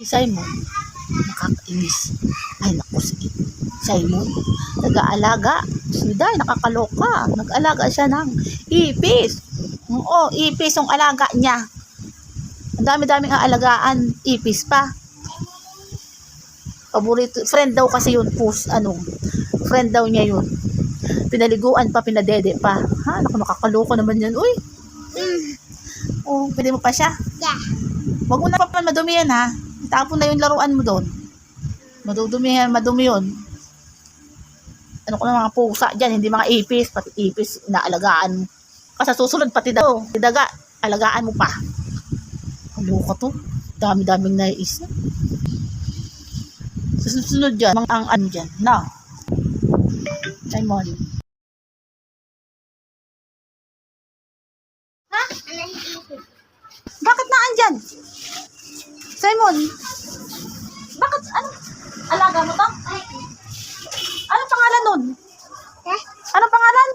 Si Simon, nakakainis. Ay naku, sige. Simon, nag-aalaga. Si Day, nakakaloka. Nag-alaga siya ng ipis. Oo, ipis yung alaga niya. Ang dami-daming aalagaan, ipis pa. Paborito, friend daw kasi yun, friend daw niya yun. Pinaliguan pa, pinadede pa. Ha, naku, nakakaloko naman yan. Uy, oh, pwede mo pa siya? Yeah. Wag mo na pa madumi yan, ha. Tapon na yung laruan mo doon. Madumi yun. Ano ko na mga pusa dyan, hindi mga ipis, pati ipis, inaalagaan mo. Kasi susunod pati daw, daga, alagaan mo pa. Kaluka to, dami-daming naiisip. Susunod dyan, ang ano dyan, no? Simon. Ha? Ano yung Bakit na andyan? Simon, bakit, ano? Alaga mo to? Ay. Anong pangalan nun? Ha? Anong pangalan?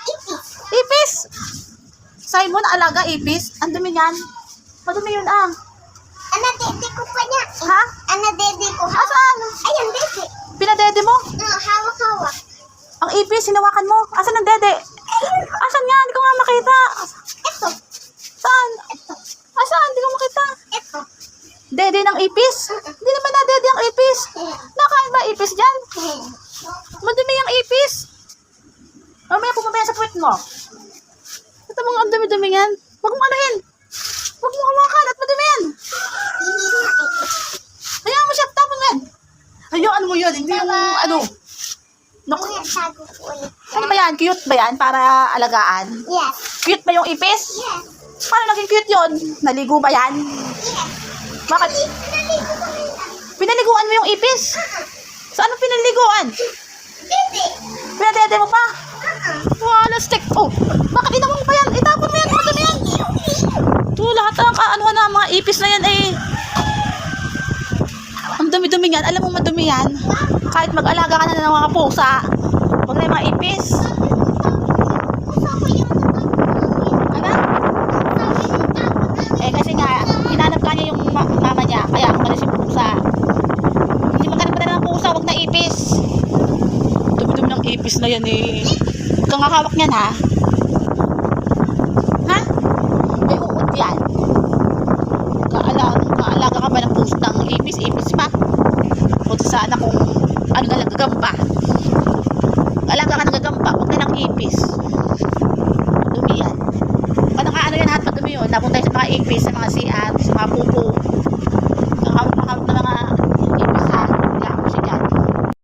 Ipis. Ipis! Simon, alaga ipis? Ang dumi yan. Madumi yun, ah. Ano, dede ko pa niya. Ha? Ano, dede ko. Asan? Ayun, dede. Pinadede mo? Hawak-hawak. Ang ipis, hinawakan mo. Asan ang dede? Asan yan? Hindi ko nga makita. Ito. Saan? Asan? Hindi ko makita. Ito. Dede ng ipis? Hindi naman na dede ang ipis. Nakain ba ipis dyan? Madumi ang ipis. Mamaya pumapaya sa puwet mo. Ito mga ang dumi-dumi yan. Huwag mo anuhin. Huwag mo hawakan at madumi yan. Hayaan mo siya. Tapon mo yan. Hayaan mo yun. Hindi yung ano. Naku. Tago ko ulit. Ano ba yan? Cute ba yan? Para alagaan? Yes. Cute ba yung ipis? Yes. Paano naging cute yun? Naligo ba yan? Yes. Bakit? Pinaligo ko rin. Pinaliguan mo yung ipis? Saan mo pinaliguan? Dede. Pinadede mo pa? Wala, stick. Oh, bakit itawan mo pa yan? Itapon mo yan. Madami yan. Ito, lahat ng kaanuhan na mga ipis na yan eh. Ang dumi-dumi yan. Alam mo madumi yan. Kahit mag-alaga ka na ng mga pusa. Huwag na yung mga ipis. Ano? Eh kasi nga, hinanap ka niya yung mama niya. Kaya umalis yung pusa. Hindi maghanap ka na ng pusa. Huwag na ipis. Dumi-dumi ng ipis na yan eh. Huwag kang hawak niyan, ha? Ha? May uod yan. Kaalaga ka ba ng pusa ng ipis pa? Punta sana kung ano na lang gagamba. Alaga ka ng gagamba, huwag na ng ipis. Dumi yan. Paano ka ano yan, lahat madumi yun. Napunta sa mga ipis, sa mga CR, sa mga pupo.